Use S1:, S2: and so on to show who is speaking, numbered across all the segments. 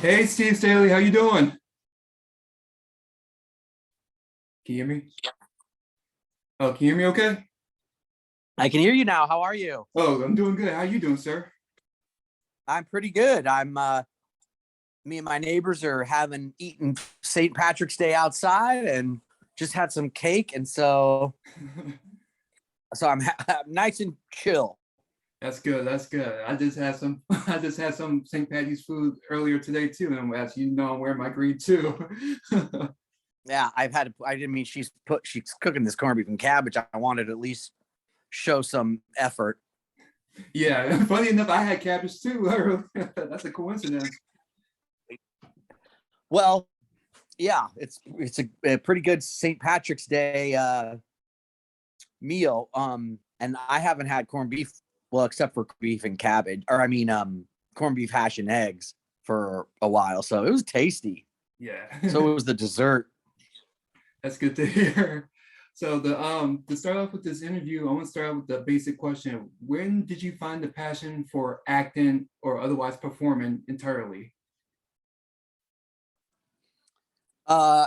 S1: Hey, Steve Staley, how you doing? Can you hear me? Oh, can you hear me okay?
S2: I can hear you now. How are you?
S1: Oh, I'm doing good. How you doing, sir?
S2: I'm pretty good. Me and my neighbors are having eaten St. Patrick's Day outside and just had some cake. And so I'm nice and chill.
S1: That's good. That's good. I just had some I just had some St. Patty's food earlier today too. And as you know, I'm wearing my green too.
S2: Yeah, I didn't mean she's cooking this corned beef and cabbage. I wanted to at least show some effort.
S1: Yeah, funny enough, I had cabbage too. That's a coincidence.
S2: Well, yeah, it's a pretty good St. Patrick's Day meal. And I haven't had corned beef, well, except for beef and cabbage, or I mean, corned beef hash and eggs for a while. So it was tasty.
S1: Yeah.
S2: So it was the dessert.
S1: That's good to hear. So the to start off with this interview, I want to start out with the basic question. When did you find the passion for acting or otherwise performing entirely?
S2: Uh,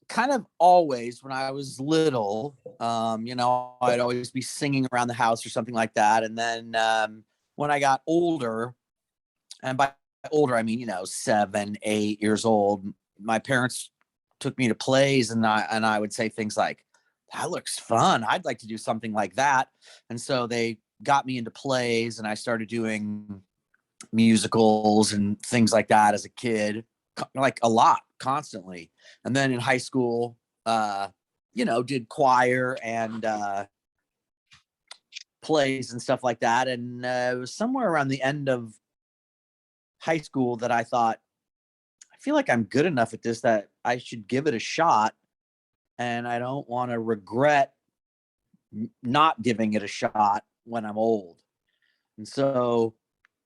S2: Kind of always when I was little, I'd always be singing around the house or something like that. And then when I got older, and by older I mean 7, 8 years old, my parents took me to plays, and I would say things like, "That looks fun. I'd like to do something like that." And so they got me into plays, and I started doing musicals and things like that as a kid, like a lot, constantly. And then in high school, did choir and plays and stuff like that. And it was somewhere around the end of high school that I thought, I feel like I'm good enough at this that I should give it a shot. And I don't want to regret not giving it a shot when I'm old. And so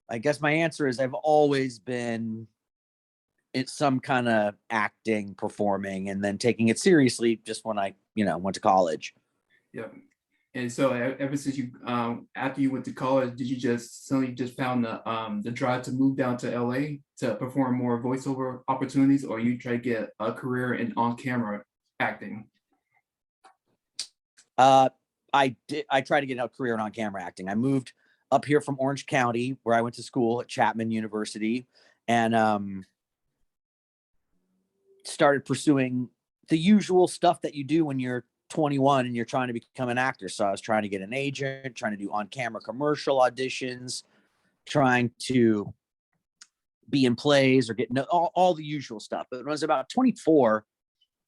S2: I guess my answer is I've always been it's some kind of acting, performing, and then taking it seriously just when I, went to college.
S1: Yeah. And so ever since you after you went to college, did you just suddenly just found the drive to move down to LA to perform more voiceover opportunities, or you try to get a career in on-camera acting?
S2: Uh, I tried to get a career in on camera acting. I moved up here from Orange County, where I went to school at Chapman University, and started pursuing the usual stuff that you do when you're 21 and you're trying to become an actor. So I was trying to get an agent, trying to do on camera commercial auditions, trying to be in plays or get all the usual stuff. But when I was about 24,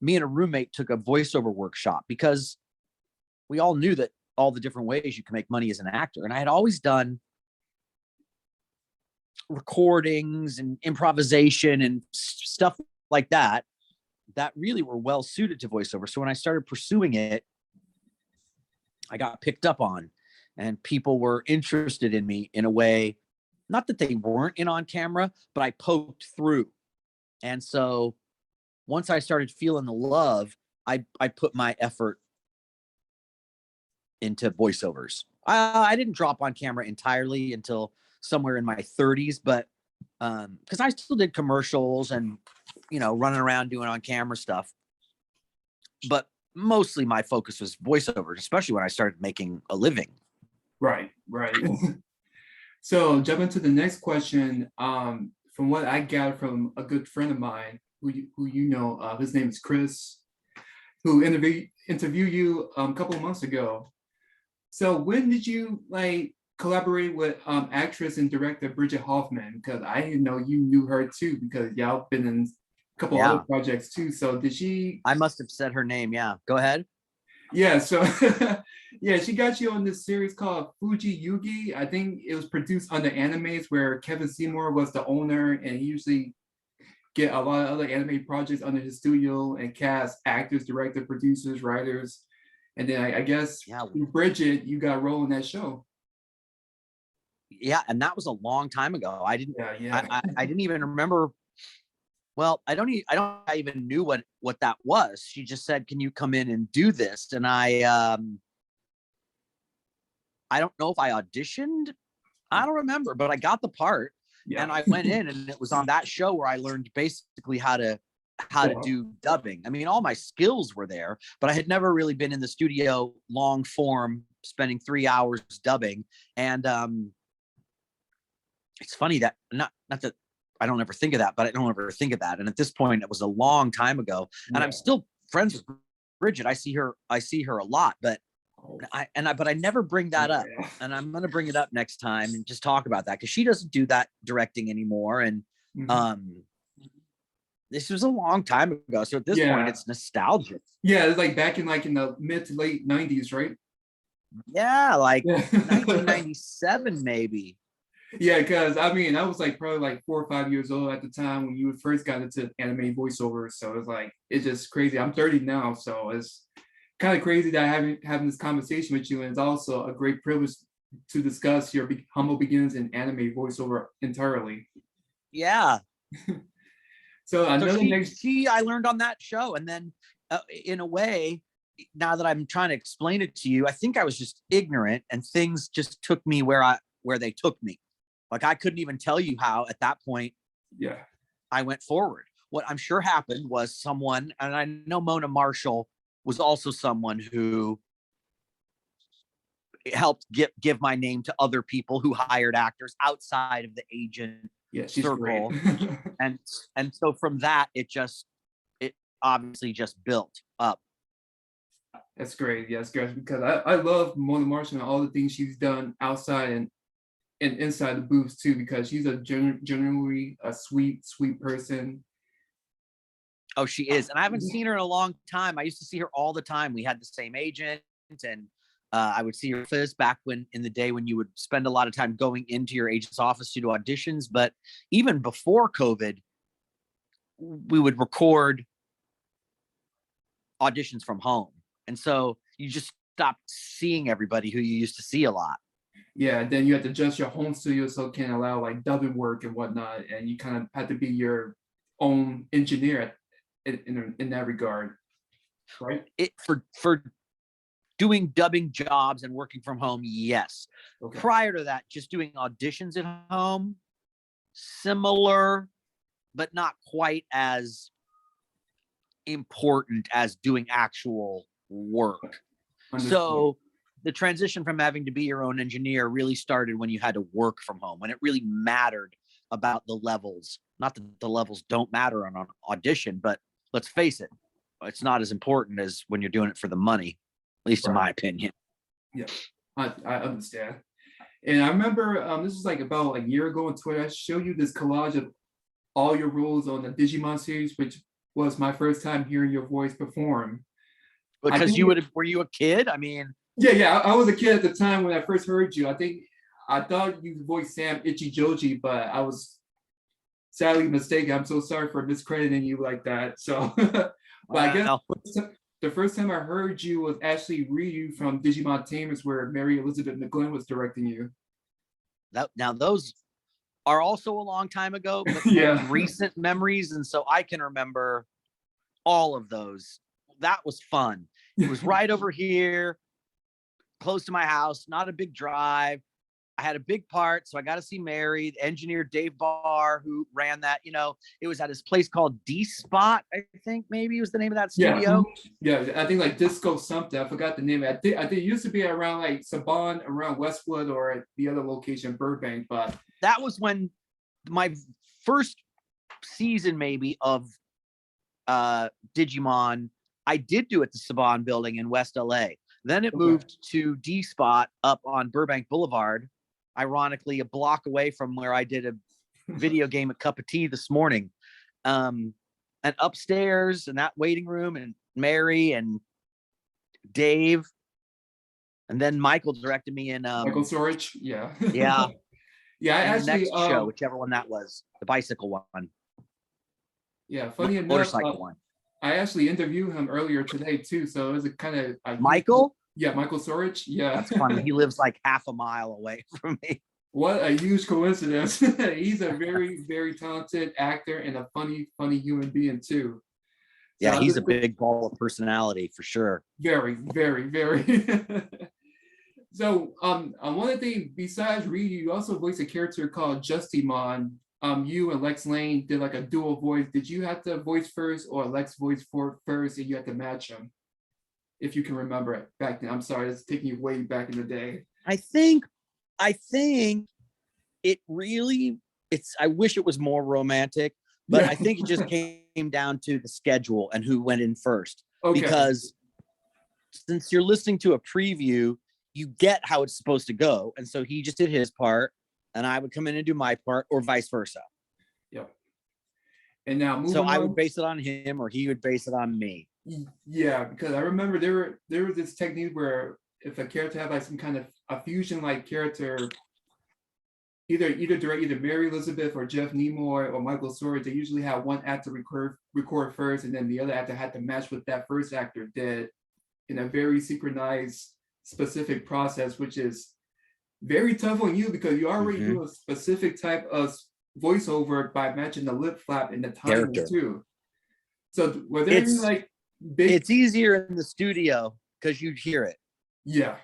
S2: me and a roommate took a voiceover workshop because we all knew that all the different ways you can make money as an actor. And I had always done recordings and improvisation and stuff like that really were well suited to voiceover. So when I started pursuing it, I got picked up on, and people were interested in me in a way, not that they weren't in on camera, but I poked through. And so once I started feeling the love, I put my effort into voiceovers. I didn't drop on camera entirely until somewhere in my 30s, but because I still did commercials and running around doing on camera stuff, but mostly my focus was voiceovers, especially when I started making a living.
S1: Right, right. So jumping to the next question, from what I gather from a good friend of mine who you know, his name is Chris, who interviewed you a couple of months ago. So when did you like collaborate with actress and director Bridget Hoffman? Because I didn't know you knew her too, because y'all been in a couple other
S2: Yeah,
S1: projects too. So did she?
S2: I must have said her name. Yeah, go ahead.
S1: Yeah. So yeah, she got you on this series called Fuji Yugi. I think it was produced under Animes, where Kevin Seymour was the owner, and he usually get a lot of other anime projects under his studio and cast actors, directors, producers, writers. And then I guess
S2: Yeah,
S1: Bridget, you got a role in that show.
S2: yeah, and that was a long time ago. I didn't,
S1: Yeah,
S2: I,
S1: yeah.
S2: I didn't even remember. Well, I even knew what that was. She just said, "Can you come in and do this?" And I don't know if I auditioned. I don't remember, but I got the part.
S1: Yeah.
S2: And I went in, and it was on that show where I learned basically how to do dubbing. I mean, all my skills were there, but I had never really been in the studio long form, spending 3 hours dubbing. And it's funny that not that I don't ever think of that, but I don't ever think of that. And at this point, it was a long time ago, and I'm still friends with Bridget. I see her a lot, but but I never bring that up, and I'm going to bring it up next time and just talk about that, because she doesn't do that directing anymore. And this was a long time ago, so at this point, it's nostalgic.
S1: Yeah, it's like back in the mid to late 90s, right?
S2: Yeah, like 1997 maybe.
S1: Yeah, because I mean, I was like probably like 4 or 5 years old at the time when you first got into anime voiceovers. So it's like, it's just crazy. I'm 30 now, so it's kind of crazy that having this conversation with you, and it's also a great privilege to discuss your humble beginnings in anime voiceover entirely.
S2: Yeah.
S1: So another
S2: I learned on that show, and then in a way, now that I'm trying to explain it to you, I think I was just ignorant, and things just took me where they took me. Like, I couldn't even tell you how at that point.
S1: Yeah.
S2: I went forward. What I'm sure happened was someone, and I know Mona Marshall was also someone who helped give my name to other people who hired actors outside of the agent circle. and so from that, it obviously just built up.
S1: That's great. Yes, great, because I love Mona Marshall and all the things she's done outside and inside the booths too, because she's a generally a sweet person.
S2: Oh, she is. And I haven't seen her in a long time. I used to see her all the time. We had the same agent, and I would see her back in the day when you would spend a lot of time going into your agent's office to do auditions. But even before COVID, we would record auditions from home. And so you just stopped seeing everybody who you used to see a lot.
S1: Yeah, then you had to adjust your home studio so it can allow like dubbing work and whatnot, and you kind of had to be your own engineer in that regard, right?
S2: For doing dubbing jobs and working from home, yes. Okay. Prior to that, just doing auditions at home, similar, but not quite as important as doing actual work. Understood. So the transition from having to be your own engineer really started when you had to work from home, when it really mattered about the levels. Not that the levels don't matter on an audition, but let's face it, it's not as important as when you're doing it for the money, at least in my opinion.
S1: Yeah, I understand. And I remember this was like about a year ago on Twitter, I showed you this collage of all your roles on the Digimon series, which was my first time hearing your voice perform.
S2: Because were you a kid? I mean,
S1: yeah, I was a kid at the time when I first heard you. I thought you voiced Sam Ichijoji, but I was sadly mistaken. I'm so sorry for miscrediting you like that. So, but I guess the first time I heard you was actually Ryu from Digimon Tamers, where Mary Elizabeth McGlynn was directing you.
S2: Now those are also a long time ago, but recent memories, and so I can remember all of those. That was fun. It was right over here, close to my house, not a big drive. I had a big part, so I got to see Mary. The engineer Dave Barr, who ran that, it was at his place called D Spot, I think maybe was the name of that studio.
S1: Yeah, I think like Disco something. I forgot the name. I think it used to be around like Saban, around Westwood, or at the other location, Burbank. But
S2: that was when my first season maybe of Digimon, I did do at the Saban building in West LA. Then it moved to D Spot up on Burbank Boulevard, ironically a block away from where I did a video game at Cup of Tea this morning. And upstairs in that waiting room, and Mary and Dave, and then Michael directed me in
S1: Michael Sorich. Yeah.
S2: Yeah.
S1: Yeah, I
S2: and
S1: actually
S2: the next show, whichever one that was, the bicycle one.
S1: Yeah, funny enough,
S2: motorcycle one.
S1: I actually interviewed him earlier today too, so it was a kind of
S2: Michael.
S1: Yeah, Michael Sorich. Yeah,
S2: that's funny. He lives like half a mile away from me.
S1: What a huge coincidence! He's a very, very talented actor and a funny human being too.
S2: Yeah, so he's a big ball of personality for sure.
S1: Very, very, very. So one thing besides Reed, you also voiced a character called Justimon. You and Lex Lane did like a dual voice. Did you have to voice first or Lex voice for first and you had to match them? If you can remember it back then. I'm sorry, it's taking you way back in the day.
S2: I think it really I wish it was more romantic, but
S1: Yeah.
S2: I think it just came down to the schedule and who went in first.
S1: Okay.
S2: Because since you're listening to a preview, you get how it's supposed to go. And so he just did his part and I would come in and do my part, or vice versa.
S1: Yep. And now moving
S2: so I
S1: on,
S2: would base it on him or he would base it on me.
S1: Yeah, because I remember there was this technique where if a character had like some kind of a fusion like character, either direct either Mary Elizabeth or Jeff Nimoy or Michael Sorge, they usually have one actor record first, and then the other actor had to match what that first actor did in a very synchronized, specific process, which is very tough on you because you already do a specific type of voiceover by matching the lip flap and the timing too. So were there any like big?
S2: It's easier in the studio because you hear it.
S1: Yeah,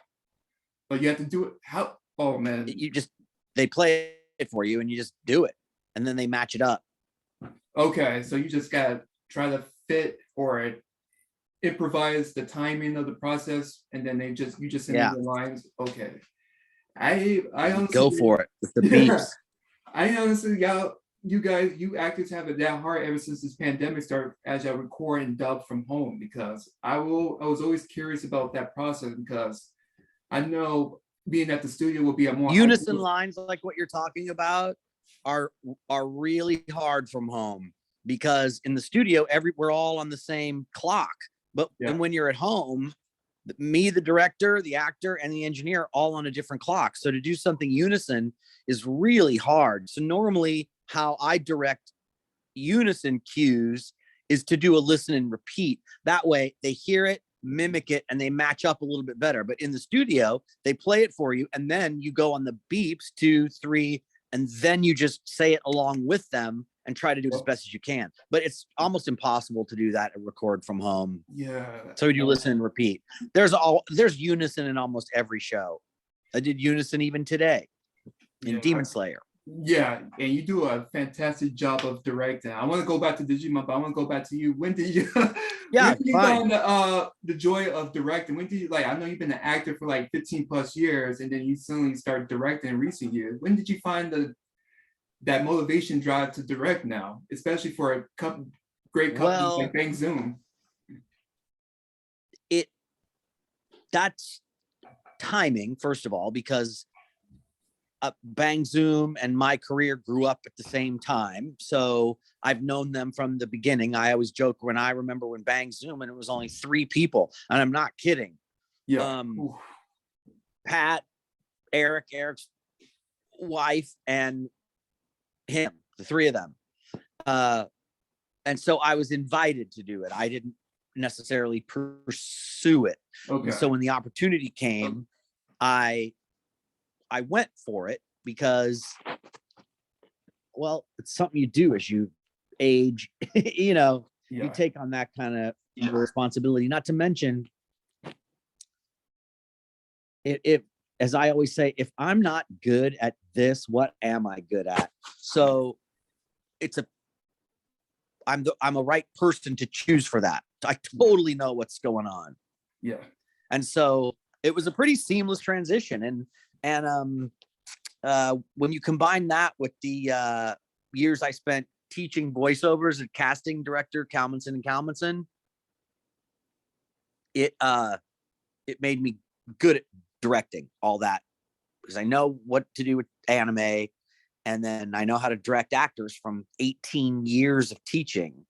S1: but you have to do it. How? Oh man,
S2: they play it for you and you just do it, and then they match it up.
S1: Okay, so you just gotta try to fit or improvise the timing of the process, and then you just send in the lines. Okay, I honestly
S2: go for it with the beeps.
S1: I honestly, you actors have it that hard ever since this pandemic started as y'all record and dub from home, because I was always curious about that process, because I know being at the studio will be a more
S2: unison lines like what you're talking about are really hard from home, because in the studio we're all on the same clock, but and when you're at home, me, the director, the actor, and the engineer all on a different clock. So to do something unison is really hard. So normally how I direct unison cues is to do a listen and repeat. That way they hear it, mimic it, and they match up a little bit better. But in the studio, they play it for you, and then you go on the beeps 2, 3, and then you just say it along with them and try to do it as best as you can. But it's almost impossible to do that and record from home.
S1: Yeah.
S2: So you listen and repeat. There's unison in almost every show. I did unison even today in Demon Slayer.
S1: Yeah, and you do a fantastic job of directing. I want to go back to Digimon, but I want to go back to you. When did you find the joy of directing? When did you, like, I know you've been an actor for like 15 plus years, and then you suddenly start directing in recent years. When did you find that motivation drive to direct now, especially for a great companies like Bang Zoom?
S2: That's timing, first of all, because Bang Zoom and my career grew up at the same time. So I've known them from the beginning. I always joke when I remember when Bang Zoom and it was only 3 people, and I'm not kidding.
S1: Yeah.
S2: Pat, Eric's wife, and him, the 3 of them. And so I was invited to do it. I didn't necessarily pursue it. Okay. And so when the opportunity came, I went for it because, well, it's something you do as you age, you take on that kind of responsibility, not to mention if, as I always say, if I'm not good at this, what am I good at? So I'm a right person to choose for that. I totally know what's going on.
S1: Yeah.
S2: And so it was a pretty seamless transition. And when you combine that with the years I spent teaching voiceovers at casting director Kalmanson and Kalmanson, it made me good at directing all that, because I know what to do with anime, and then I know how to direct actors from 18 years of teaching.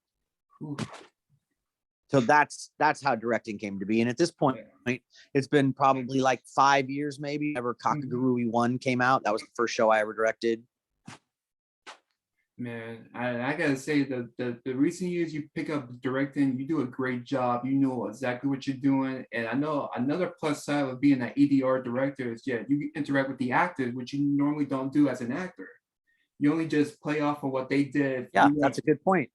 S2: Ooh. So that's how directing came to be. And at this point, it's been probably like 5 years, maybe. Ever Kakagurui 1 came out. That was the first show I ever directed.
S1: Man, I gotta say the recent years you pick up directing, you do a great job. You know exactly what you're doing. And I know another plus side of being an ADR director is you interact with the actors, which you normally don't do as an actor. You only just play off of what they did.
S2: Yeah, that's a good point.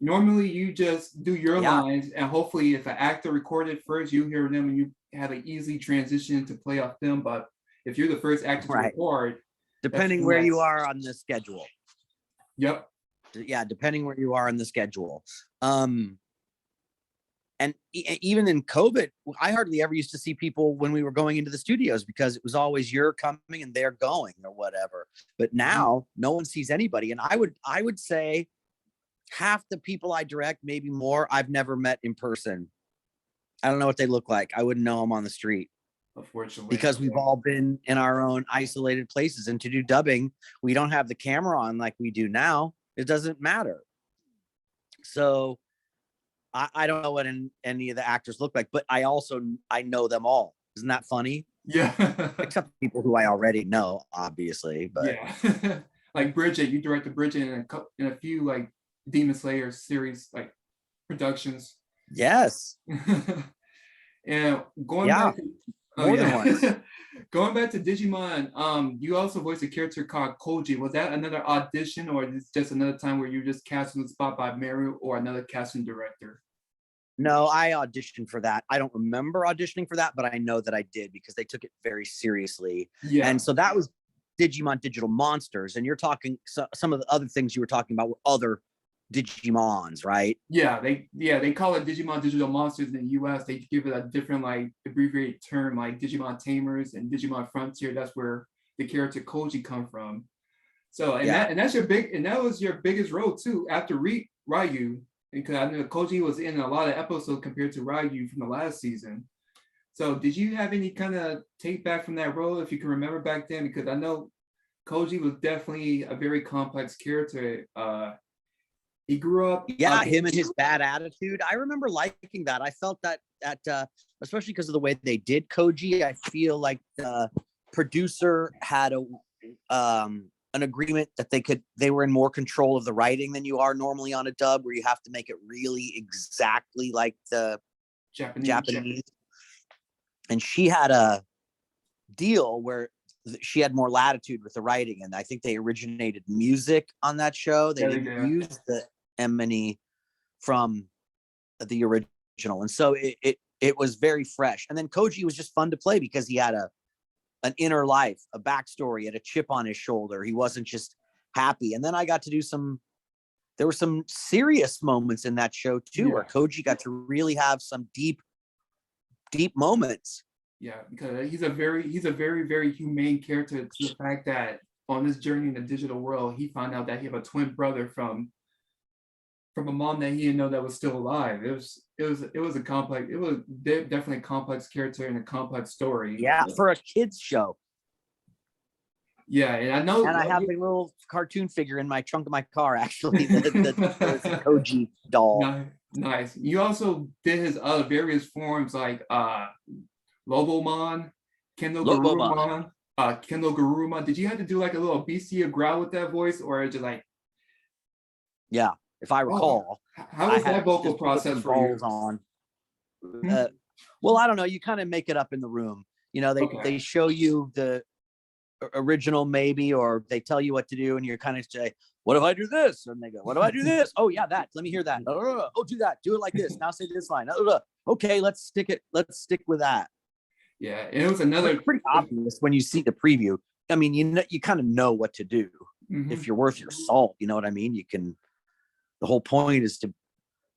S1: normally you just do your
S2: Yeah.
S1: lines, and hopefully if an actor recorded first, you hear them and you have an easy transition to play off them. But if you're the first actor to
S2: Right.
S1: record, that's
S2: Depending
S1: the
S2: where you
S1: next.
S2: are on the schedule.
S1: Yep.
S2: Yeah, depending where you are on the schedule. And even in COVID, I hardly ever used to see people when we were going into the studios because it was always you're coming and they're going or whatever. But now no one sees anybody. And I would say half the people I direct, maybe more, I've never met in person. I don't know what they look like. I wouldn't know them on the street
S1: Unfortunately.
S2: because we've all been in our own isolated places. And to do dubbing, we don't have the camera on like we do now. It doesn't matter. So I don't know what any of the actors look like, but I know them all. Isn't that funny?
S1: Yeah.
S2: Except people who I already know, obviously. But
S1: Yeah. Like Bridget, you directed Bridget in a few like Demon Slayer series like productions.
S2: yes.
S1: And going
S2: Yeah.
S1: back to,
S2: More than once.
S1: Going back to Digimon, you also voiced a character called Koji. Was that another audition, or is it just another time where you were just cast on the spot by Mary or another casting director?
S2: No, I auditioned for that. I don't remember auditioning for that, but I know that I did because they took it very seriously.
S1: Yeah.
S2: And so that was Digimon Digital Monsters. And you're talking some of the other things you were talking about were other Digimons, right?
S1: Yeah, they call it Digimon Digital Monsters in the US. They give it a different like abbreviated term like Digimon Tamers and Digimon Frontier. That's where the character Koji come from. So that's your big, and that was your biggest role too after Ryu, because I know Koji was in a lot of episodes compared to Ryu from the last season. So did you have any kind of take back from that role if you can remember back then? Because I know Koji was definitely a very complex character. He grew up.
S2: Yeah, him and his bad attitude. I remember liking that. I felt that especially because of the way they did Koji, I feel like the producer had an agreement that they were in more control of the writing than you are normally on a dub, where you have to make it really exactly like the Japanese. And she had a deal where she had more latitude with the writing, and I think they originated music on that show. They didn't use the Emily from the original, and so it was very fresh. And then Koji was just fun to play because he had an inner life, a backstory, and a chip on his shoulder. He wasn't just happy. And then I got to do there were some serious moments in that show too, where Koji got to really have some deep moments.
S1: Yeah, because he's a very, very humane character, to the fact that on this journey in the digital world, he found out that he had a twin brother from a mom that he didn't know that was still alive. It was a complex, it was definitely a complex character and a complex story.
S2: Yeah, for a kid's show.
S1: Yeah, and I know.
S2: And I have a little cartoon figure in my trunk of my car, actually, the Koji doll.
S1: Nice. You also did his other various forms like Lobomon, Kendall Garurumon. Did you have to do like a little bestial growl with that voice, or just like?
S2: Yeah, if I recall.
S1: How was that vocal process for you?
S2: On. Well, I don't know. You kind of make it up in the room. You know, they show you the original maybe, or they tell you what to do, and you're kind of say, what if I do this? And they go, what if I do this? Oh yeah, that. Let me hear that. Oh, do that. Do it like this. Now say this line. Okay, let's stick with that.
S1: Yeah, it was another
S2: pretty obvious when you see the preview. I mean, you kind of know what to do. If you're worth your salt, you know what I mean? The whole point is to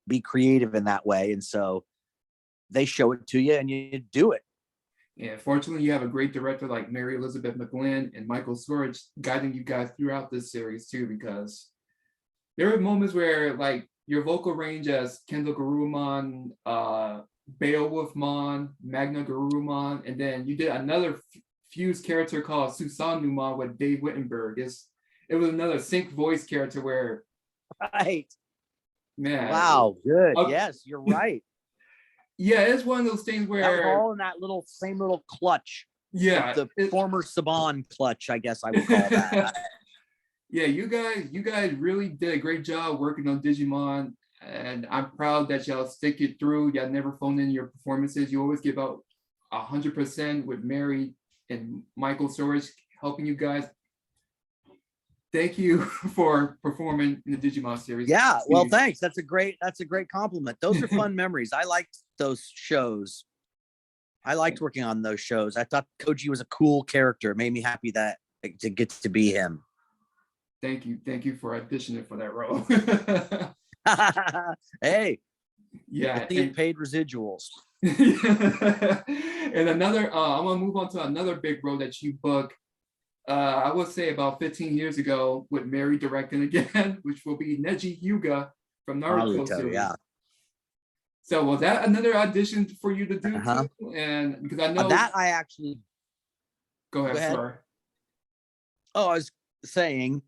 S2: be creative in that way. And so they show it to you and you do it.
S1: Yeah, fortunately, you have a great director like Mary Elizabeth McGlynn and Michael Storage guiding you guys throughout this series too, because there are moments where like your vocal range as Kendall Garurumon, Beowulfmon, Magna Garurumon, and then you did another fused character called Susanumon with Dave Wittenberg. It was another sync voice character where.
S2: Right.
S1: Man.
S2: Wow. Good. Yes, you're right.
S1: Yeah, it's one of those things where
S2: that was all in that same little clutch.
S1: Yeah,
S2: the former Saban clutch, I guess I would call that.
S1: Yeah, you guys really did a great job working on Digimon, and I'm proud that y'all stick it through. Y'all never phone in your performances. You always give out 100% with Mary and Michael Storage helping you guys. thank you for performing in the Digimon series.
S2: Yeah, well,
S1: Steve.
S2: thanks. That's a great compliment. Those are fun memories. I liked those shows. I liked working on those shows. I thought Koji was a cool character. It made me happy that to get to be him.
S1: Thank you for auditioning for that role.
S2: Hey,
S1: Yeah,
S2: it paid residuals.
S1: and another, I'm gonna move on to another big role that you booked. I would say about 15 years ago with Mary directing again, which will be Neji Hyuga from Naruto series.
S2: Yeah.
S1: So was that another audition for you to do too? And because I know
S2: that I actually
S1: go ahead. Sorry.
S2: Oh, I was saying,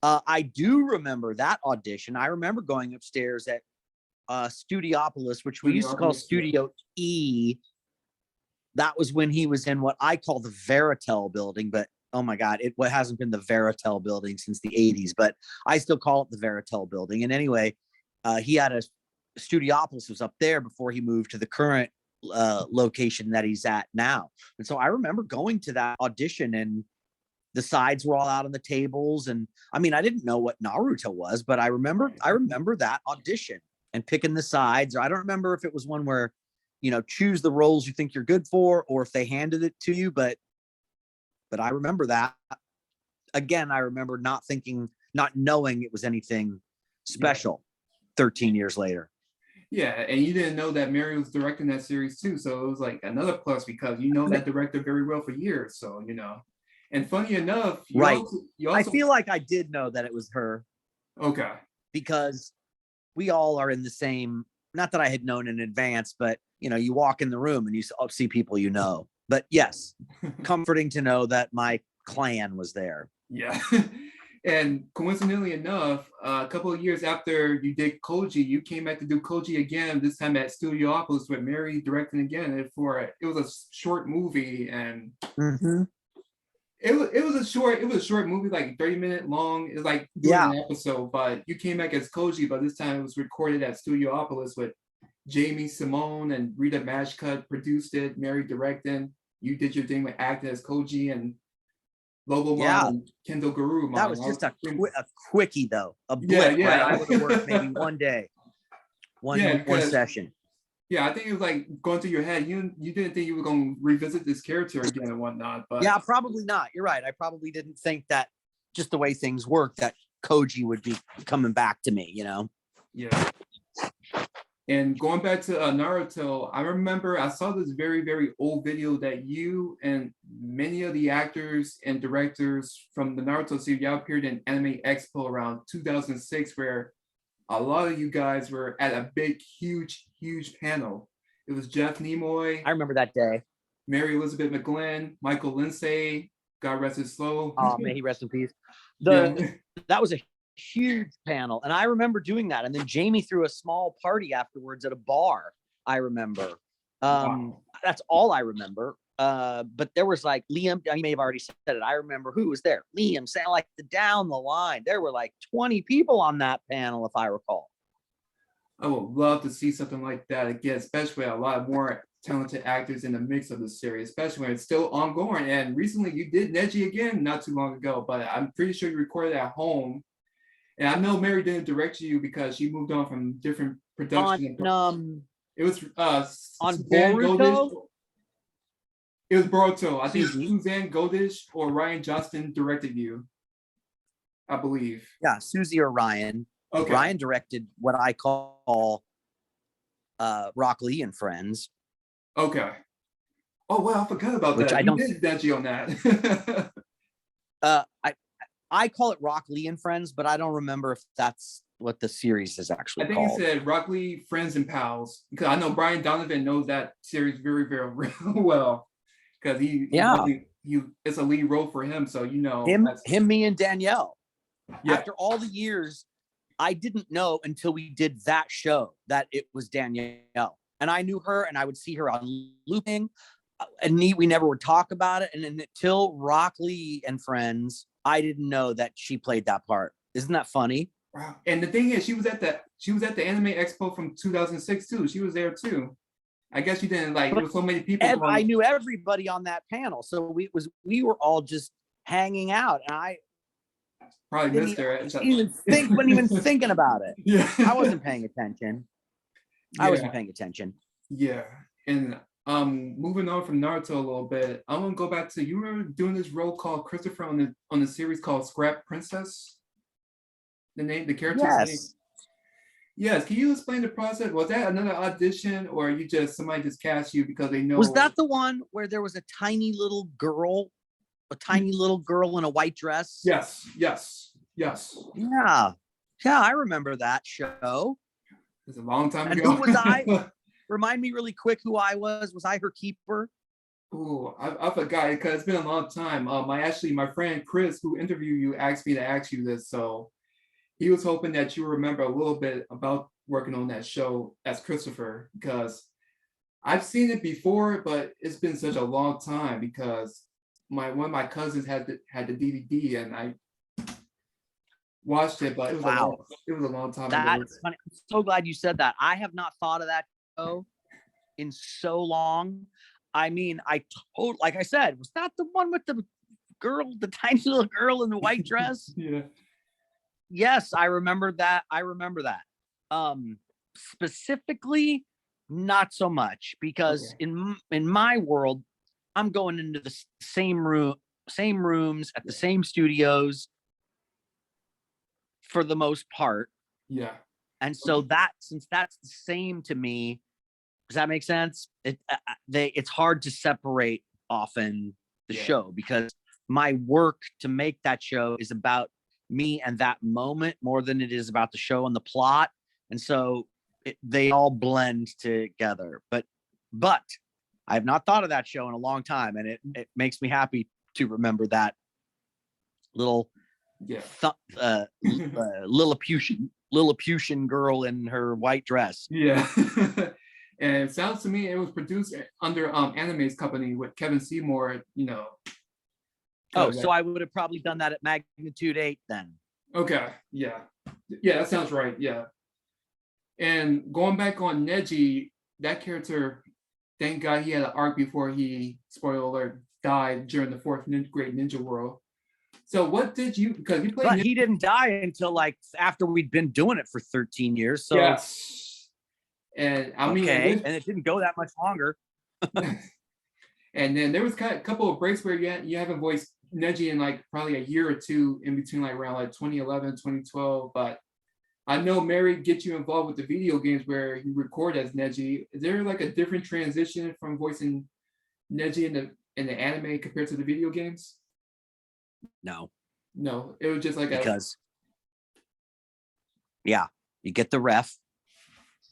S2: I do remember that audition. I remember going upstairs at Studiopolis, which we used to call Studio E. That was when he was in what I call the Veritel building, but oh my God, it hasn't been the Veritel building since the 80s, but I still call it the Veritel building. And anyway, he had a Studiopolis was up there before he moved to the current location that he's at now. And so I remember going to that audition, and the sides were all out on the tables. And I mean, I didn't know what Naruto was, but I remember that audition and picking the sides. Or I don't remember if it was one where, you know, choose the roles you think you're good for, or if they handed it to you, but I remember that. Again, I remember not knowing it was anything special 13 years later.
S1: Yeah, and you didn't know that Mary was directing that series too, so it was like another plus because you know that director very well for years. So you know, and funny enough, you also
S2: I feel like I did know that it was her.
S1: Okay.
S2: Because we all are in the same. Not that I had known in advance, but you know, you walk in the room and you see people you know. But yes, comforting to know that my clan was there.
S1: Yeah. And coincidentally enough, a couple of years after you did Koji, you came back to do Koji again, this time at Studiopolis with Mary directing again. And it was a short movie, and it was a short movie, like 30-minute long. It's like doing an episode, but you came back as Koji, but this time it was recorded at Studiopolis with Jamie Simone and Rita Mashcut produced it, Mary directed. You did your thing with acting as Koji and Lobo and Kendall Guru.
S2: That was just a quickie though, a blip.
S1: Yeah.
S2: Right? I would have worked maybe one day, one session.
S1: Yeah, I think it was like going through your head. You didn't think you were going to revisit this character again and whatnot, but
S2: yeah, probably not. You're right. I probably didn't think that just the way things work, that Koji would be coming back to me. You know.
S1: Yeah. And going back to Naruto, I remember I saw this very, very old video that you and many of the actors and directors from the Naruto series, y'all appeared in Anime Expo around 2006, where a lot of you guys were at a big, huge panel. It was Jeff Nimoy.
S2: I remember that day.
S1: Mary Elizabeth McGlynn, Michael Lindsay, God rest his soul.
S2: Oh, may he rest in peace. That was a huge panel, and I remember doing that, and then Jamie threw a small party afterwards at a bar. I remember. That's all I remember. But there was like Liam, you may have already said it, I remember who was there. Liam, sound like down the line there were like 20 people on that panel, if I recall.
S1: I would love to see something like that again, especially a lot more talented actors in the mix of the series, especially when it's still ongoing. And recently you did Neji again not too long ago, but I'm pretty sure you recorded at home. And I know Mary didn't direct you because she moved on from different productions. It was
S2: on
S1: Suzanne
S2: Boruto?
S1: Goldish. It was Boruto. I think Suzanne Goldish or Ryan Johnston directed you, I believe.
S2: Yeah, Susie or Ryan.
S1: Okay.
S2: Ryan directed what I call Rock Lee and Friends.
S1: Okay. Oh well, I forgot about that. You did Neji on
S2: that. I call it Rock Lee and Friends, but I don't remember if that's what the series is actually called.
S1: I think it said Rock Lee, Friends and Pals, because I know Brian Donovan knows that series very, very well, because it's a lead role for him. So you know
S2: him, me, and Danielle.
S1: Yeah.
S2: After all the years, I didn't know until we did that show that it was Danielle, and I knew her, and I would see her on looping, and we never would talk about it, and until Rock Lee and Friends, I didn't know that she played that part. Isn't that funny?
S1: Wow. And the thing is, she was at the Anime Expo from 2006 too. She was there too. I guess you didn't there were so many people.
S2: I knew everybody on that panel, so we were all just hanging out, and
S1: Probably
S2: Didn't
S1: missed her.
S2: wasn't even thinking about it.
S1: Yeah.
S2: I wasn't paying attention. I wasn't
S1: Yeah.
S2: paying attention.
S1: Yeah. And moving on from Naruto a little bit, I'm gonna go back to, you were doing this role called Christopher on the series called Scrap Princess. The character's name.
S2: Yes.
S1: Yes. Can you explain the process? Was that another audition, or you just somebody just cast you because they know?
S2: Was that the one where there was a tiny little girl in a white dress?
S1: Yes. Yes. Yes.
S2: Yeah. Yeah, I remember that show.
S1: It's a long time
S2: And
S1: ago.
S2: who was I? Remind me really quick who I was. Was I her keeper?
S1: Oh, I forgot because it's been a long time. My friend Chris, who interviewed you, asked me to ask you this, so he was hoping that you remember a little bit about working on that show as Christopher, because I've seen it before, but it's been such a long time because one of my cousins had the DVD and I watched it, but
S2: Wow.
S1: it was a long time ago.
S2: That's funny. I'm so glad you said that. I have not thought of that show in so long. I mean, like I said, was that the one with the tiny little girl in the white dress?
S1: Yeah.
S2: Yes, I remember that. Specifically, not so much, because
S1: Okay.
S2: in my world, I'm going into the same rooms at the same studios for the most part.
S1: Yeah.
S2: And so since that's the same to me, does that make sense? It's hard to separate often the show, because my work to make that show is about me and that moment more than it is about the show and the plot. And so they all blend together. But I have not thought of that show in a long time, and it makes me happy to remember that little Lilliputian girl in her white dress.
S1: Yeah. And it sounds to me it was produced under Anime's company with Kevin Seymour,
S2: Oh, so I would have probably done that at Magnitude 8 then.
S1: Okay, yeah. Yeah, that sounds right, yeah. And going back on Neji, that character, thank God he had an arc before he, spoiler alert, died during the fourth Great Ninja World. So what did you, because you played...
S2: But he didn't die until like after we'd been doing it for 13 years. So
S1: yes. And I mean...
S2: Okay, and it didn't go that much longer.
S1: And then there was a couple of breaks where you haven't voiced Neji in like probably a year or two in between, like around like 2011, 2012. But I know Mary gets you involved with the video games where you record as Neji. Is there like a different transition from voicing Neji in the anime compared to the video games?
S2: No,
S1: it was just like
S2: you get the ref,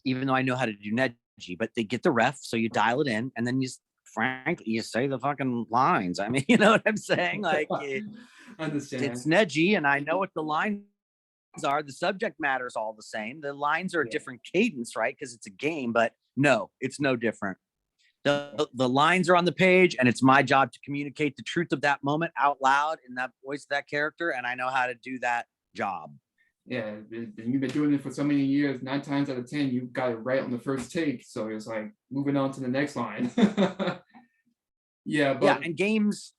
S2: even though I know how to do Neji, but they get the ref, so you dial it in, and then frankly, you say the fucking lines. I mean, you know what I'm saying? Like,
S1: understand.
S2: It's Neji, and I know what the lines are. The subject matter is all the same. The lines are a different cadence, right? Because it's a game, but no, it's no different. The lines are on the page, and it's my job to communicate the truth of that moment out loud in that voice of that character, and I know how to do that job.
S1: Yeah, you've been doing it for so many years. 9 times out of 10, you got it right on the first take. So it's like moving on to the next line. Yeah,
S2: and games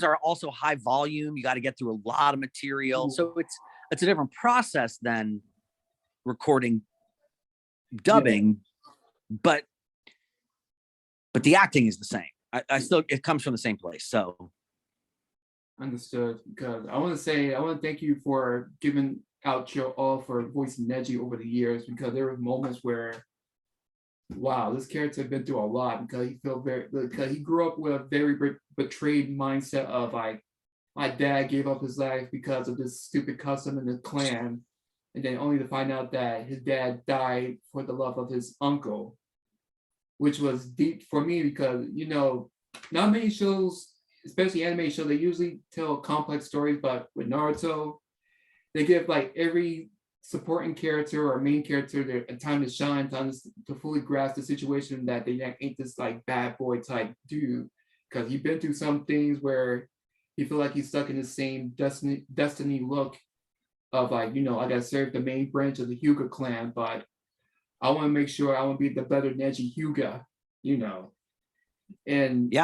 S2: are also high volume. You got to get through a lot of material, so it's a different process than recording dubbing, but the acting is the same. I still, it comes from the same place. So
S1: understood. Because I want to thank you for giving out your all for voicing Neji over the years, because there were moments where, wow, this character has been through a lot, because he grew up with a very betrayed mindset of like, my dad gave up his life because of this stupid custom in the clan, and then only to find out that his dad died for the love of his uncle, which was deep for me, because not many shows, especially anime shows, they usually tell complex stories, but with Naruto, they give like every supporting character or main character a time to shine, to fully grasp the situation, that they ain't this like bad boy type dude, because he's been through some things where he feel like he's stuck in the same destiny look of like, I gotta serve the main branch of the Hyuga clan, but I want to make sure I want to be the better Neji Hyuga, and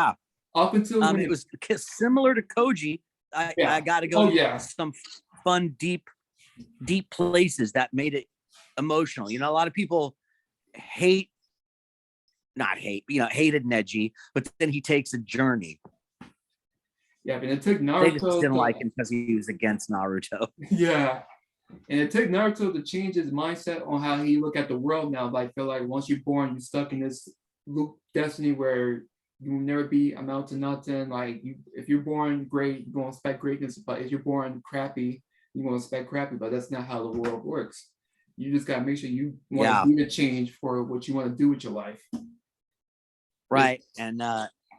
S1: up until
S2: it was similar to Koji. I got to go fun, deep places that made it emotional. You know, a lot of people hated Neji, but then he takes a journey.
S1: Yeah, but it took
S2: They just
S1: Naruto
S2: didn't
S1: to,
S2: like him because he was against Naruto.
S1: yeah. And it took Naruto to change his mindset on how he look at the world now. Like, feel like once you're born, you're stuck in this loop destiny where you will never be amount to nothing. Like, if you're born great, you're gonna expect greatness. But if you're born crappy, you're gonna expect crappy. But that's not how the world works. You just gotta make sure you want to do the change for what you want to do with your life.
S2: Right. And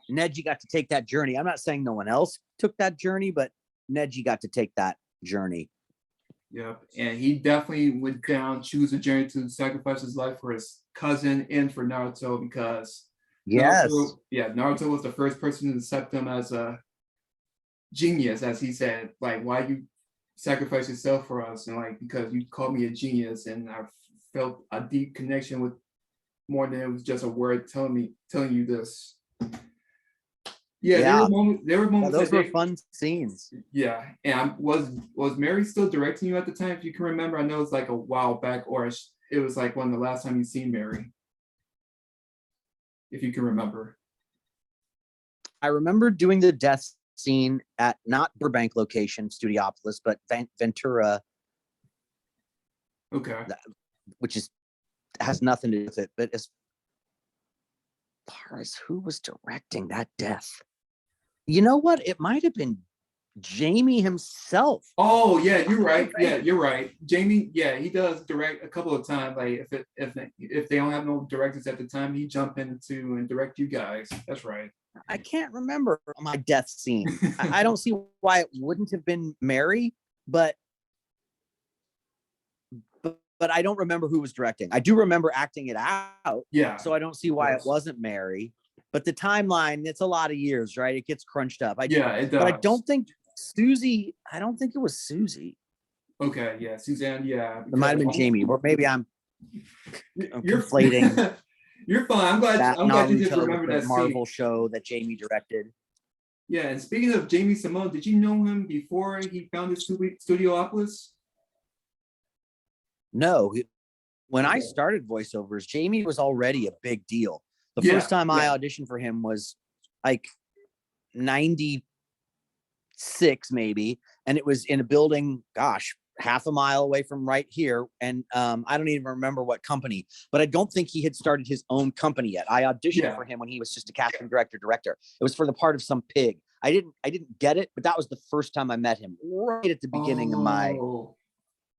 S2: Neji got to take that journey. I'm not saying no one else took that journey, but Neji got to take that journey.
S1: Yep. And he definitely went down, choose a journey to sacrifice his life for his cousin and for Naruto because Naruto was the first person to accept him as a genius, as he said, like, why you sacrifice yourself for us? And like, because you called me a genius, and I felt a deep connection with more than it was just a word telling you this. Yeah, there were moments.
S2: Those were fun scenes.
S1: Yeah, and was Mary still directing you at the time? If you can remember, I know it's like a while back, or it was like one of the last time you seen Mary. If you can remember.
S2: I remember doing the death scene at not Burbank location, Studiopolis, but Ventura.
S1: Okay.
S2: Which has nothing to do with it. But as far as who was directing that death, you know what? It might have been Jamie himself.
S1: Oh yeah, you're right. Yeah, you're right. Jamie, yeah, he does direct a couple of times. Like if they don't have no directors at the time, he jump into and direct you guys. That's right.
S2: I can't remember my death scene. I don't see why it wouldn't have been Mary, but I don't remember who was directing. I do remember acting it out.
S1: Yeah.
S2: So I don't see why it wasn't Mary. But the timeline, it's a lot of years, right? It gets crunched up.
S1: It does.
S2: But I don't think Susie, I don't think it was Susie.
S1: Okay, yeah. Suzanne, yeah.
S2: It might have been Jamie, or maybe I'm conflating.
S1: You're fine. I'm glad you just remember that
S2: Marvel show that Jamie directed.
S1: Yeah, and speaking of Jamie Simone, did you know him before he founded Studiopolis?
S2: No. When I started voiceovers, Jamie was already a big deal. The first time I auditioned for him was like 96 maybe, and it was in a building, gosh, half a mile away from right here. And I don't even remember what company, but I don't think he had started his own company yet. I auditioned for him when he was just a casting director. It was for the part of some pig. I didn't get it, but that was the first time I met him, right at the beginning of my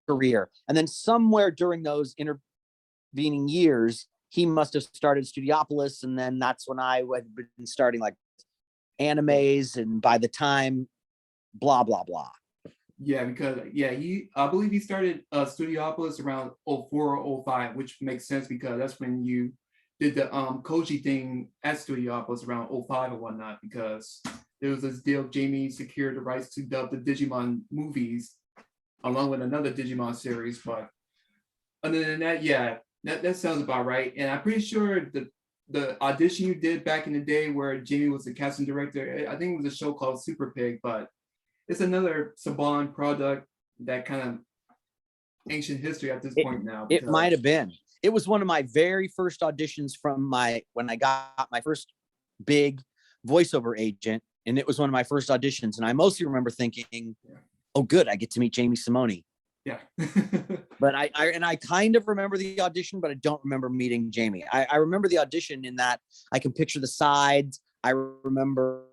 S2: career. And then somewhere during those intervening years, he must have started Studiopolis, and then that's when I had been starting like animes, and by the time blah blah blah.
S1: Yeah, because I believe he started Studiopolis around 04 or 05, which makes sense because that's when you did the Koji thing at Studiopolis around 05 and whatnot, because there was this deal. Jamie secured the rights to dub the Digimon movies along with another Digimon series. But other than that, yeah, that sounds about right. And I'm pretty sure the audition you did back in the day where Jamie was the casting director, I think it was a show called Super Pig, but it's another Saban product that kind of ancient history at this point now.
S2: It might have been. It was one of my very first auditions when I got my first big voiceover agent, and it was one of my first auditions. And I mostly remember thinking, oh, good, I get to meet Jamie Simone.
S1: Yeah.
S2: But I kind of remember the audition, but I don't remember meeting Jamie. I remember the audition in that I can picture the sides. I remember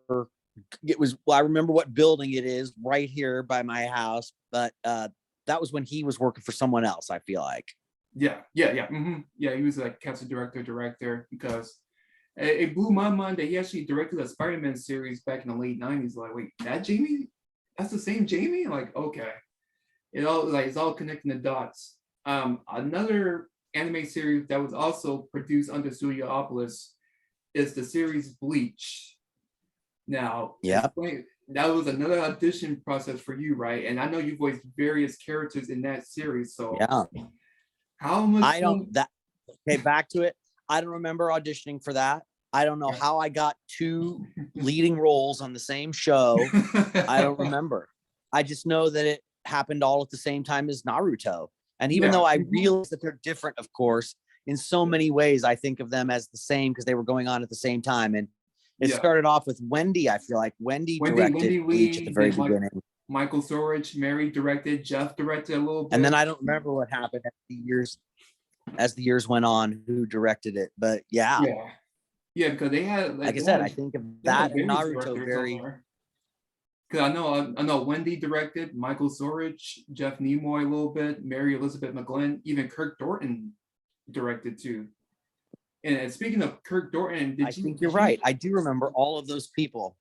S2: what building it is right here by my house. But that was when he was working for someone else, I feel like.
S1: Yeah. Mm-hmm. Yeah, he was like casting director, because it blew my mind that he actually directed a Spider-Man series back in the late 90s. Like, wait, that Jamie? That's the same Jamie? Like, okay. It's all connecting the dots. Another anime series that was also produced under Studiopolis is the series Bleach. Now, that was another audition process for you, right? And I know you voiced various characters in that series. So how much
S2: back to it. I don't remember auditioning for that. I don't know how I got two leading roles on the same show. I don't remember. I just know that happened all at the same time as Naruto. And even
S1: Yeah.
S2: though I realize that they're different, of course, in so many ways, I think of them as the same because they were going on at the same time. And it
S1: Yeah.
S2: started off with Wendy. I feel like Wendy directed Bleach at the
S1: Lee,
S2: very
S1: then
S2: beginning.
S1: Michael Sorich, Mary directed, Jeff directed a little bit.
S2: And then I don't remember what happened as the years went on, who directed it. But yeah.
S1: Yeah, because they had
S2: Like I said, I think of that and Naruto very.
S1: Because I know Wendy directed, Michael Sorich, Jeff Nimoy a little bit, Mary Elizabeth McGlynn, even Kirk Thornton directed too. And speaking of Kirk Thornton,
S2: I think you're right. I do remember all of those people.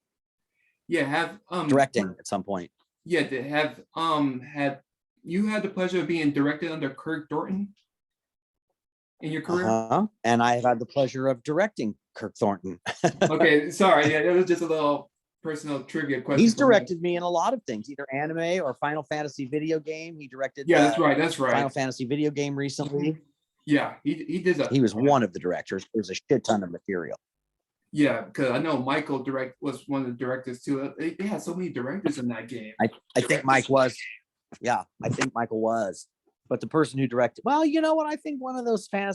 S1: Yeah, have
S2: directing at some point.
S1: Yeah, to have had you had the pleasure of being directed under Kirk Thornton in your career?
S2: And I have had the pleasure of directing Kirk Thornton.
S1: Okay, sorry. Yeah, it was just a little personal trivia question.
S2: He's directed me in a lot of things, either anime or Final Fantasy video game. He directed
S1: that's right.
S2: Final Fantasy video game recently.
S1: Yeah, he did that.
S2: He was one of the directors. There's a shit ton of material.
S1: Yeah, because I know Michael was one of the directors too. They had so many directors in that game.
S2: I think Mike was. Yeah, I think Michael was. But the person who directed, well, you know what? I think one of those Final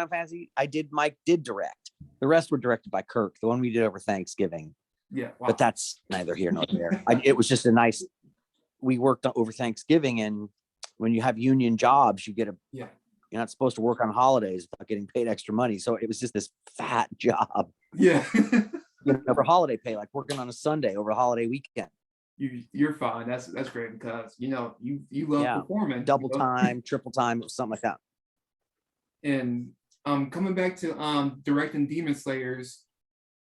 S2: Fantasy, Mike did direct. The rest were directed by Kirk. The one we did over Thanksgiving.
S1: Yeah, wow.
S2: But that's neither here nor there. It was just we worked over Thanksgiving, and when you have union jobs, you get you're not supposed to work on holidays without getting paid extra money. So it was just this fat job.
S1: Yeah.
S2: For holiday pay, like working on a Sunday over a holiday weekend.
S1: You're fine. That's great because you love performing.
S2: Double time, triple time, something like that.
S1: And coming back to directing Demon Slayers,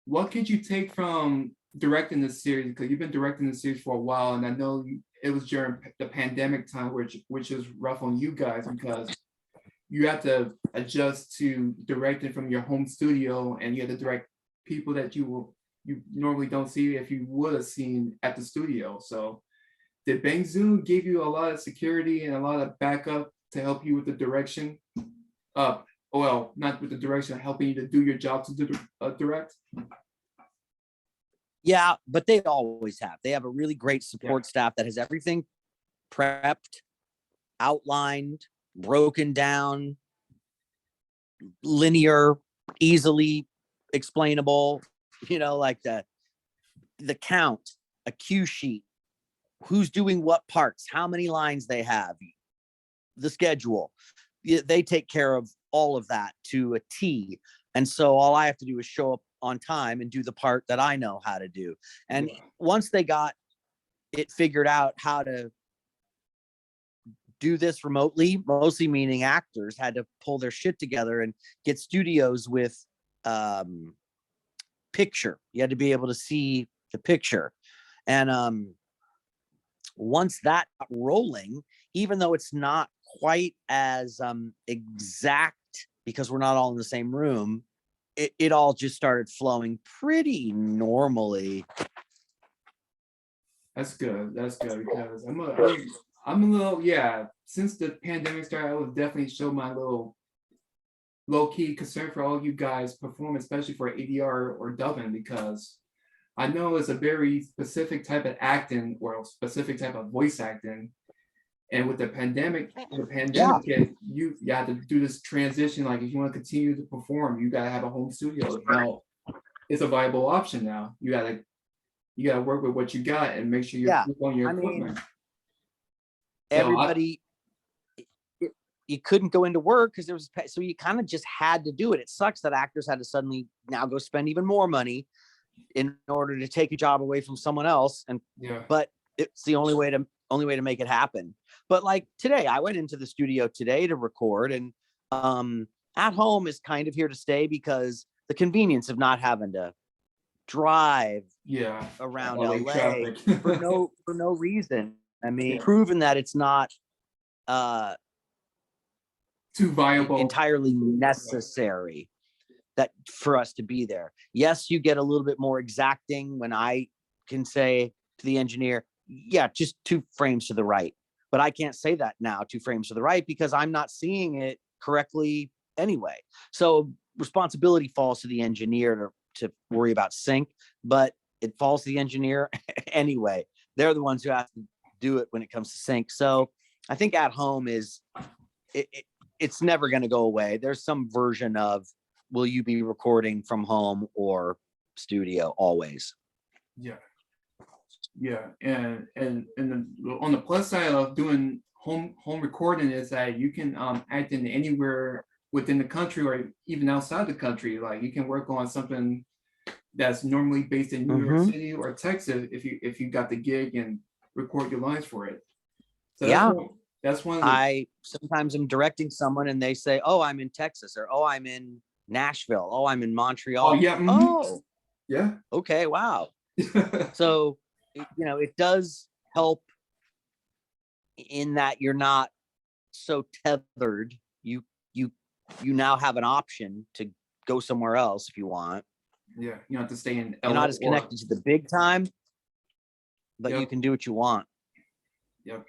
S1: what could you take from directing this series? Because you've been directing the series for a while, and I know it was during the pandemic time, which is rough on you guys because you have to adjust to directing from your home studio, and you have to direct people that you normally don't see if you would have seen at the studio. So did Bangzoo give you a lot of security and a lot of backup to help you with the direction? Well, not with the direction, helping you to do your job to direct?
S2: Yeah, but they always have. They have a really great support staff that has everything prepped, outlined, broken down, linear, easily explainable, like the count, a cue sheet, who's doing what parts, how many lines they have, the schedule. They take care of all of that to a T. And so all I have to do is show up on time and do the part that I know how to do. And once they got it figured out how to do this remotely, mostly meaning actors had to pull their shit together and get studios with picture. You had to be able to see the picture. And once that got rolling, even though it's not quite as exact because we're not all in the same room, it all just started flowing pretty normally.
S1: That's good because I'm a little, since the pandemic started, I would definitely show my little low-key concern for all you guys perform, especially for ADR or dubbing, because I know it's a very specific type of acting or a specific type of voice acting. And with the pandemic, you have to do this transition. Like if you want to continue to perform, you gotta have a home studio. Now it's a viable option now. You gotta work with what you got and make sure you're on your equipment.
S2: Everybody, you couldn't go into work because so you kind of just had to do it. It sucks that actors had to suddenly now go spend even more money in order to take a job away from someone else. But it's the only way to make it happen. But like today, I went into the studio today to record, and at home is kind of here to stay because the convenience of not having to drive around LA for no reason. I mean, proven that it's not
S1: too viable,
S2: entirely necessary that for us to be there. Yes, you get a little bit more exacting when I can say to the engineer, just 2 frames to the right. But I can't say that now, 2 frames to the right, because I'm not seeing it correctly anyway. So responsibility falls to the engineer to worry about sync, but it falls to the engineer anyway. They're the ones who have to do it when it comes to sync. So I think at home it's never going to go away. There's some version of, will you be recording from home or studio always?
S1: Yeah. Yeah. And on the plus side of doing home recording is that you can act in anywhere within the country or even outside the country. Like you can work on something that's normally based in New York City or Texas if you got the gig and record your lines for it. So that's one of the,
S2: I sometimes am directing someone and they say, oh, I'm in Texas, or oh, I'm in Nashville, oh, I'm in Montreal.
S1: Oh yeah.
S2: Oh
S1: yeah.
S2: Okay, wow. So it does help in that you're not so tethered. You now have an option to go somewhere else if you want.
S1: Yeah, you have to stay in LA.
S2: You're not as connected to the big time, but you can do what you want.
S1: Yep.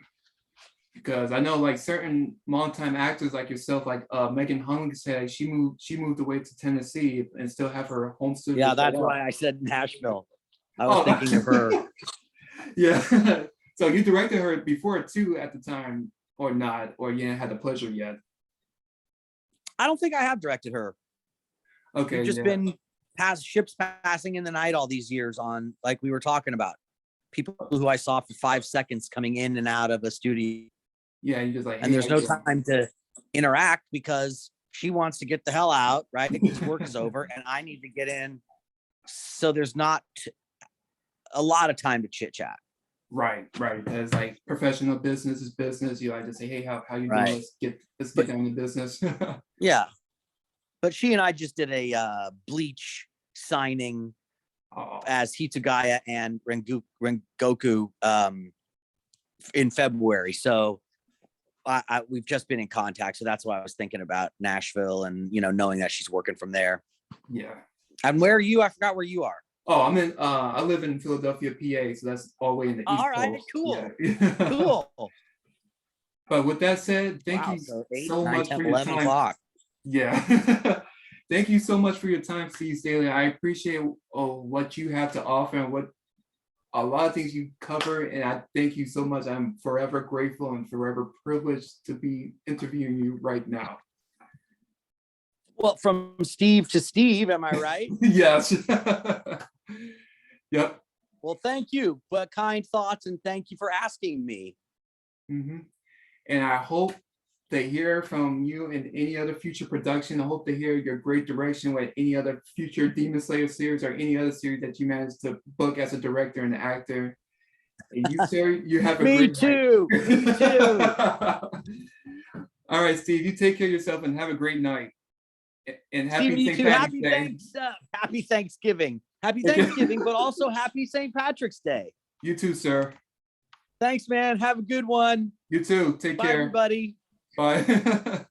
S1: Because I know like certain longtime actors like yourself, like Megan Hung said, she moved away to Tennessee and still have her home studio.
S2: Yeah, that's why I said Nashville. I was thinking of her.
S1: Yeah. So you directed her before too at the time, or not, or you didn't have the pleasure yet?
S2: I don't think I have directed her.
S1: Okay.
S2: We've just been ships passing in the night all these years on, like we were talking about, people who I saw for 5 seconds coming in and out of a studio.
S1: Yeah, you just like,
S2: and there's no time to interact because she wants to get the hell out, right? Because work is over and I need to get in. So there's not a lot of time to chit chat.
S1: Right. As like professional business is business. You like to say, hey, how you doing? Let's get down to business.
S2: Yeah. But she and I just did a Bleach signing as Hitsugaya and Rengoku in February. So we've just been in contact. So that's why I was thinking about Nashville and, knowing that she's working from there.
S1: Yeah.
S2: And where are you? I forgot where you are.
S1: Oh, I live in Philadelphia, PA. So that's all the way in the East Coast.
S2: All right, cool.
S1: Yeah.
S2: Cool.
S1: But with that said, thank you so much for your time. O'clock. Yeah. Thank you so much for your time, Steve Staley. I appreciate what you have to offer and what a lot of things you cover. And I thank you so much. I'm forever grateful and forever privileged to be interviewing you right now.
S2: Well, from Steve to Steve, am I right?
S1: Yes. Yep.
S2: Well, thank you. But kind thoughts, and thank you for asking me.
S1: Mm-hmm. And I hope to hear from you in any other future production. I hope to hear your great direction with any other future Demon Slayer series or any other series that you manage to book as a director and actor. And you, sir, you have a great
S2: night. Me too.
S1: All right, Steve, you take care of yourself and have a great night. And happy St. Patrick's Day.
S2: Happy Thanksgiving. Happy Thanksgiving, but also happy St. Patrick's Day.
S1: You too, sir.
S2: Thanks, man. Have a good one.
S1: You too. Take care.
S2: Bye, everybody.
S1: Bye.